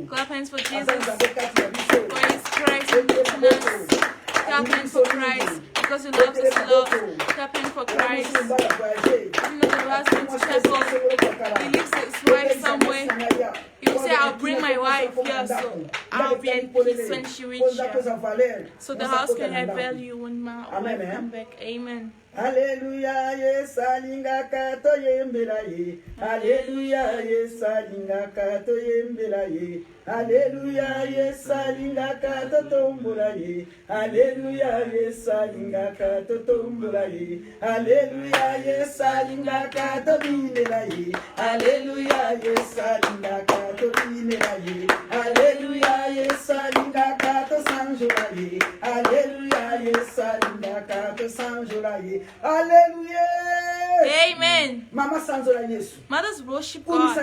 Clap hands for Jesus, for his Christ in us. Clap hands for Christ, because he loves us a lot. Clap hands for Christ. Even though the husband is careful, he leaves his wife somewhere. He will say, I'll bring my wife here, so I'll be at peace when she reaches here. So the house can have value when my wife comes back. Amen. Hallelujah, yes, alinga kato yembela ye. Hallelujah, yes, alinga kato yembela ye. Hallelujah, yes, alinga kato tombula ye. Hallelujah, yes, alinga kato tombula ye. Hallelujah, yes, alinga kato binela ye. Hallelujah, yes, alinga kato binela ye. Hallelujah, yes, alinga kato sanjola ye. Hallelujah, yes, alinga kato sanjola ye. Hallelujah. Amen. Mothers worship God.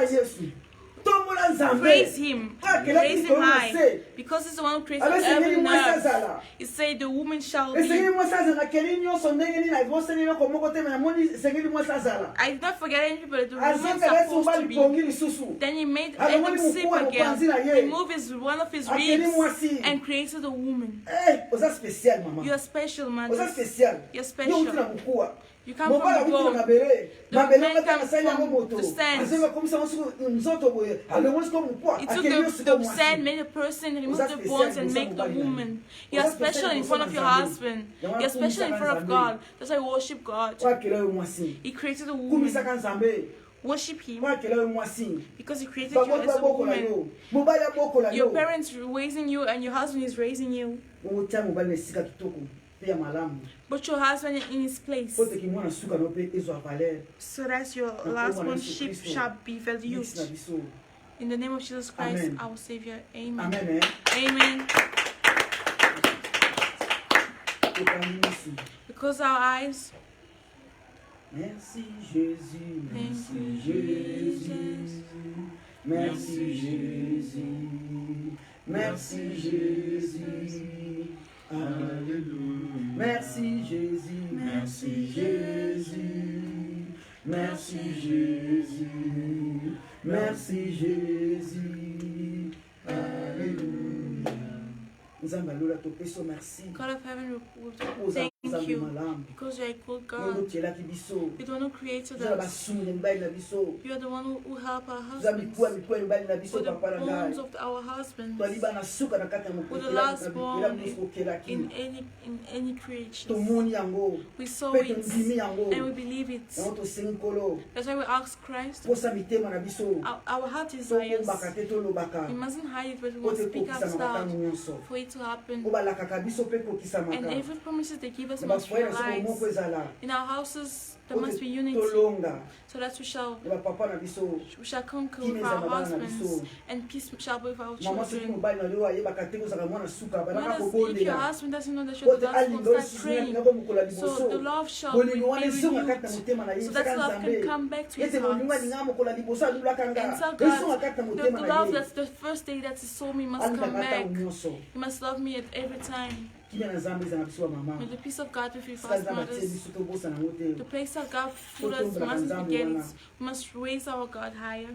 Praise him. Praise him high. Because he's the one who created heaven and earth. He said the woman shall be. I did not forget any people that the woman is supposed to be. Then he made Adam sleep again. Removed one of his ribs and created a woman. You are special, mother. You're special. You come from the bone. The man comes from the sand. He took the sand, made a person, removed the bones, and made the woman. You are special in front of your husband. You are special in front of God. That's why we worship God. He created a woman. Worship Him because He created you as a woman. Your parents are raising you and your husband is raising you. But your husband is in his place. So that your husbandship shall be valued. In the name of Jesus Christ, Amen. Our Savior. Amen. Amen. Because our eyes. Merci Jésus, merci Jésus, merci Jésus, merci Jésus, Alléluia. Merci Jésus, merci Jésus, merci Jésus, merci Jésus, Alléluia. God of heaven, we thank you because you are a good God. You're the one who created us. You are the one who help our husbands. We're the bones of our husbands. We're the last born in any creation. We saw it and we believe it. That's why we ask Christ. Our heart desires. We mustn't hide it, but we must speak out loud for it to happen. And every promises they give us must realize. In our houses there must be unity, so that we shall conquer with our husbands, and peace shall be with our children. If your husband doesn't know that you're the gospel, start praying, so the love shall be renewed, so that love can come back to his heart. And tell God, the love that's the first day that he saw me must come back. He must love me at every time. May the peace of God be with you, fast mothers. The place that God put us must begin. We must raise our God higher.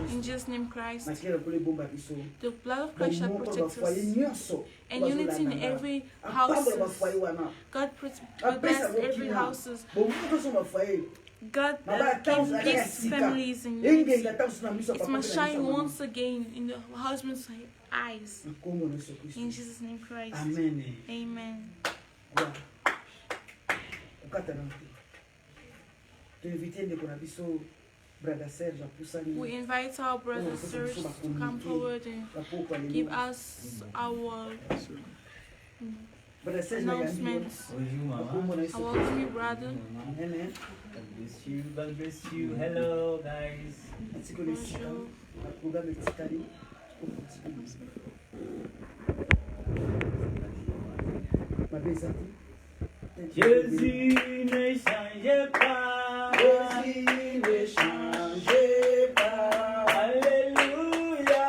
In Jesus' name, Christ. The blood of Christ shall protect us. And unity in every house. God bless every house. God gives families in unity. It must shine once again in the husband's eyes. In Jesus' name, Christ. Amen. Amen. We invite our brother Serge to come forward and give us our announcements. I welcome you, brother. Amen. God bless you. God bless you. Hello, guys. Jésus ne change pas. Jésus ne change pas. Alléluia.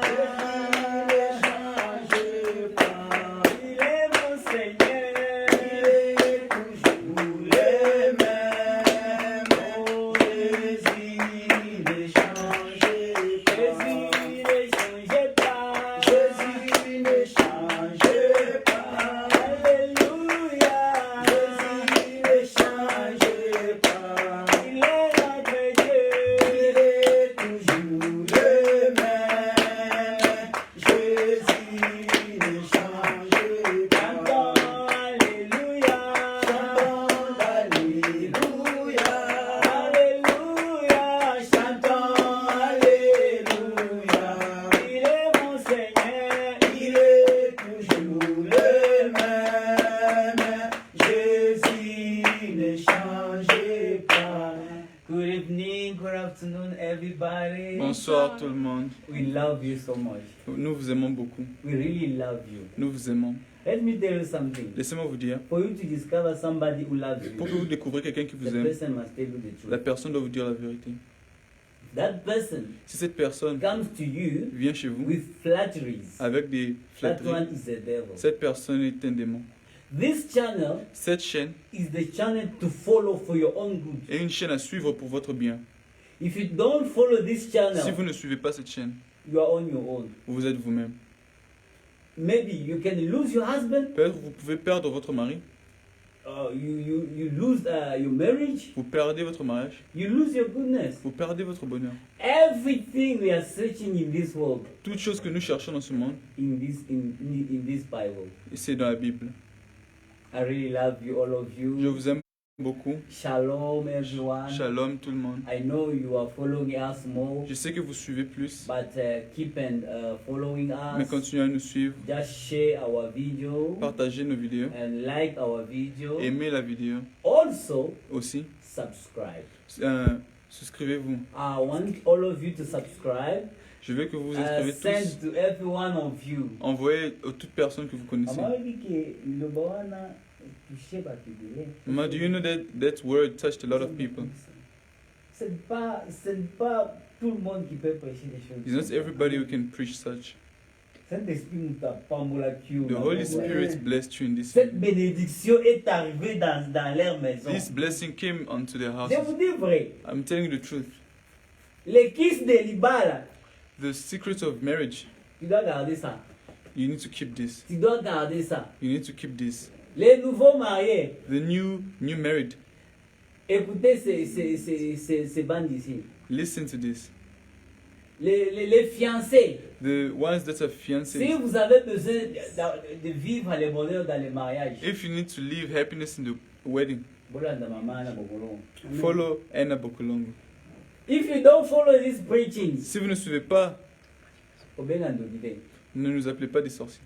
Jésus ne change pas. Il est mon Seigneur. Il est toujours le même. Oh, Jésus ne change pas. Jésus ne change pas. Jésus ne change pas. Alléluia. Jésus ne change pas. Il est notre Dieu. Il est toujours le même. Jésus ne change pas. Chantons Alléluia. Chantons Alléluia. Alléluia. Chantons Alléluia. Il est mon Seigneur. Il est toujours le même. Jésus ne change pas. Good evening, good afternoon, everybody. Bonsoir tout le monde. We love you so much. Nous vous aimons beaucoup. We really love you. Nous vous aimons. Let me tell you something. Laissez-moi vous dire, For you to discover somebody who loves you, pour que vous découvriez quelqu'un qui the vous aime, person must tell you the la truth. personne doit vous dire la vérité. That person Si cette personne comes to you vient chez vous with flatteries. avec des That flatteries, one is a devil. cette personne est un démon. This channel Cette chaîne is the channel to follow for your own good. est une chaîne à suivre pour votre bien. If you don't follow this Si channel, vous ne suivez pas cette chaîne, you are on your own. vous êtes vous-même. Maybe you can lose your husband, Peut-être vous pouvez perdre votre mari, you lose your marriage. vous perdez votre mariage, You lose your goodness. vous perdez votre bonheur. Everything we are searching in this world, Toute chose que nous cherchons dans ce monde, in this Bible. c'est dans la Bible. I really love you, all of Je you. vous aime beaucoup. Shalom, everyone. Shalom tout le monde. I know you are following us more, Je sais que vous suivez plus, but keep following mais us. continuez à nous suivre. Just share our video Partagez nos vidéos. and like our video. Aimez la vidéo Also, aussi. subscribe. Souscrivez-vous. I want all of you to subscribe. Je veux que vous vous inscrivez Send tous. to every one of you. Envoyez à toute personne que vous connaissez. Mama, do you know that word touched a lot of people? C'est pas tout le monde qui peut prêcher des choses. It's not everybody who can preach such. Saint-Esprit nous t'a pamboulakiou. The Holy Spirit blessed you in this. Cette bénédiction est arrivée dans leur maison. This blessing came onto their Je houses. vous dis vrai. I'm telling you the truth. Les kisses de Libala, The secret of marriage, tu dois garder ça. you need to keep this. Tu dois garder ça. You need to keep this. Les nouveaux mariés, The new married, écoutez ces bandes ici. listen to this. Les fiancés, The ones that are si fiancés, vous avez besoin de vivre le bonheur dans le mariage, if you need to live happiness in the wedding, bolanda mama na bokolo. follow Anna Bokolongo. If you don't follow these preachings, Si vous ne suivez pas, obenga ndokite. ne nous appelez pas des sorciers.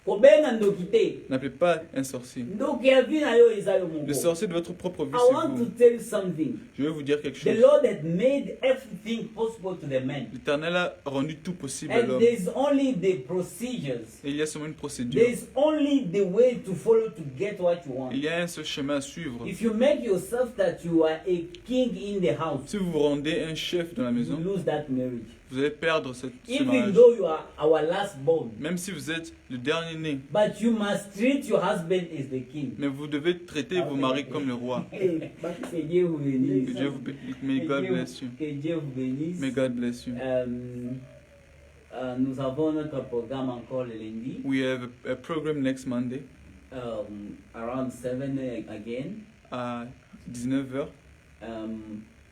Obenga ndokite. N'appelez pas un sorcier. Ndoki ya vie na yo eza yo Le mongo. sorcier de votre propre vie, I c'est want to vous. tell you something. Je vais vous dire quelque The chose. Lord had made everything possible to the man. L'Éternel a rendu tout possible à And l'homme. there's only the procedures. Et il y a seulement une procédure. There's only the way to follow to get what you want. Il y a un seul chemin à suivre. If you make yourself that you are a king in the house, Si vous vous rendez un chef dans la you maison, lose that marriage. vous allez perdre ce Even mariage. though you are our last born. Même si vous êtes le dernier né. But you must treat your husband as the king. Mais vous devez traiter vos maris comme le roi. Que Dieu vous bénisse. Que Dieu vous bénisse. May God bless you. Que Dieu vous bénisse. May God bless you. Nous avons notre programme encore le lundi. We have a program next Monday Around 7 again. à 19h.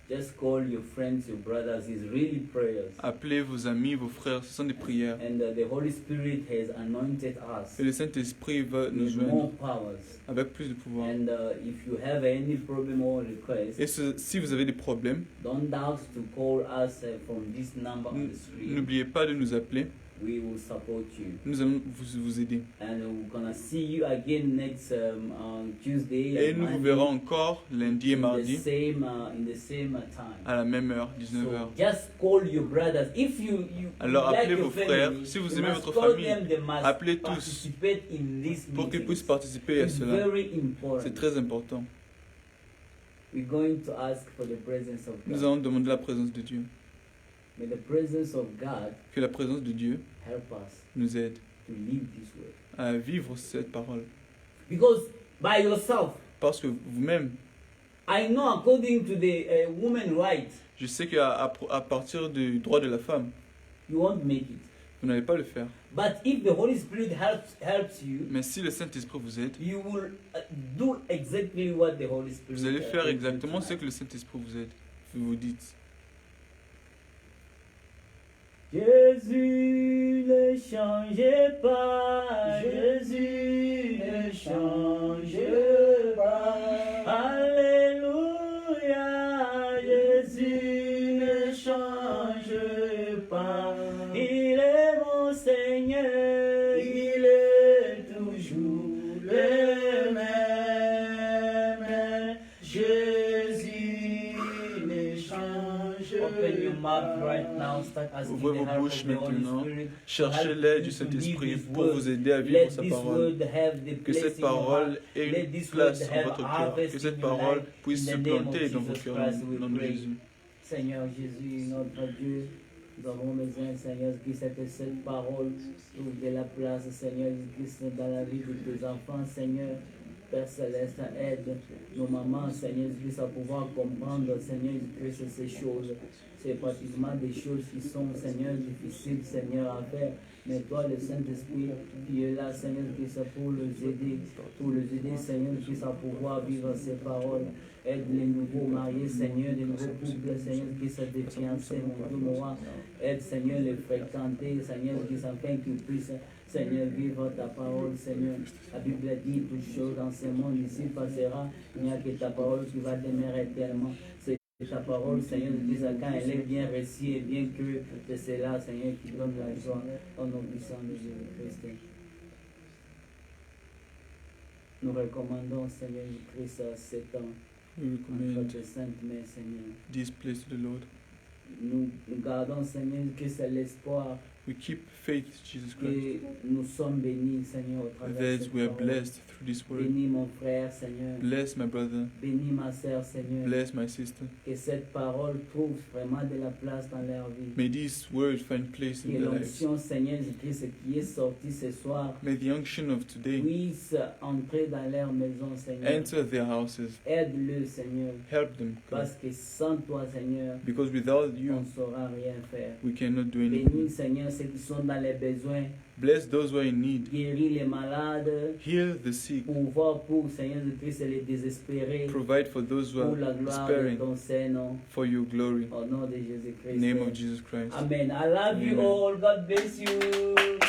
Just call your friends, your brothers. It's really prayers. Appelez vos amis, vos frères. Ce sont des prières. And the Holy Spirit has anointed us Et le Saint-Esprit va nous with joindre more powers. avec plus de pouvoir. And if you have any problem or request, Et si vous avez des problèmes, don't doubt to call us from this number on the screen. n'oubliez pas de nous appeler. We will support you. Nous allons vous aider. And we're gonna see you again next on Tuesday. Et and nous vous Monday verrons encore lundi et mardi in the same time. à la même heure, 19h. So just call your brothers. If you Alors like appelez your vos family, frères. Si vous you aimez must votre call famille, them, they must appelez tous participate in this pour qu'ils meeting. puissent participer à It's cela. very important. C'est très important. We're going to ask for the presence of Nous God. allons demander la présence de Dieu. May the presence of God Que la présence de Dieu help us nous aide to live this way. à vivre cette parole. Because by yourself, Parce que vous-même, I know according to the woman right, je sais qu'à partir du droit de la femme, you won't make it. vous n'allez pas le faire. But if the Holy Spirit helps you, Mais si le Saint-Esprit vous aide, you will do exactly what the Holy Spirit vous allez faire tells you exactement to ce que le Saint-Esprit vous aide. Vous vous dites. Jésus ne change pas, Jésus ne change pas. Alléluia, Jésus ne change pas. il est mon Seigneur, Il est toujours le même. Jésus ne change Open your mouth pas. right now, start asking Ouvrez the vos help bouches of the Holy maintenant. Spirit. Cherchez l'aide du Saint-Esprit pour vous aider à vivre Let sa this parole. word have the Que place cette in your parole heart. ait Let une this place word en have votre cœur. harvest Que cette in your parole life. puisse In se the name of planter dans vos Jesus cœurs Christ, au we nom de pray. Jésus. Seigneur Jésus, notre Dieu, nous avons besoin, Seigneur Jésus-Christ, de cette parole. Ouvre de la place, Seigneur Jésus-Christ, dans la vie de tes enfants, Seigneur. Père Céleste, aide nos mamans, Seigneur Jésus-Christ, à pouvoir comprendre, Seigneur Jésus-Christ, ces choses. C'est pratiquement des choses qui sont, Seigneur, difficiles, Seigneur, à faire. Mais toi, le Saint-Esprit, qui est là, Seigneur, qui est pour les aider, Seigneur, qui est à pouvoir vivre ces paroles. Aide les nouveaux mariés, Seigneur, les nouveaux couples, Seigneur, qui sont défiancés, mon Dieu, mon roi. Aide, Seigneur, les fréquenter, Seigneur, qui sont afin qu'ils puissent, Seigneur, vivre ta parole, Seigneur. La Bible dit, toute chose dans ce monde ici passera. Il n'y a que ta parole qui va demeurer éternellement. C'est ta parole, Seigneur, quand elle est bien récite et bien crue, c'est cela, Seigneur, qui donne la joie au nom puissant de Jésus-Christ. Nous recommandons, Seigneur Jésus-Christ, à 7 ans. We recommend Notre sainte mère, Seigneur. this place to the Lord. Nous gardons, Seigneur Jésus-Christ, l'espoir We keep faith, Jesus que Christ, nous sommes bénis, Seigneur, au travers de that cette we are parole. blessed through this word. Bénis mon frère, Seigneur. Bless my brother, Bénis ma sœur, Seigneur. bless my sister. Que cette parole trouve vraiment de la place dans leur vie. May these words find place Que in their lives. l'onction, Seigneur Jésus-Christ, qui est sortie ce soir, May the unction of today puisse entrer dans leur maison, Seigneur. enter their houses. Aide-le, Seigneur. Help them, God, Parce que sans toi, Seigneur, because without on you, ne saura rien faire. we cannot do Bénis, anything. Seigneur, ceux qui sont dans les besoins. Bless those who are in need. Guéris les malades. Heal the sick. Pouvoir pour, Seigneur Jésus-Christ, les désespérés. Provide for those who Pour la are gloire de despairing, ton Saint-Nom. for your glory. Au nom de Jésus-Christ. In the name of Jesus Christ. Amen. I love you Amen. all. God bless you.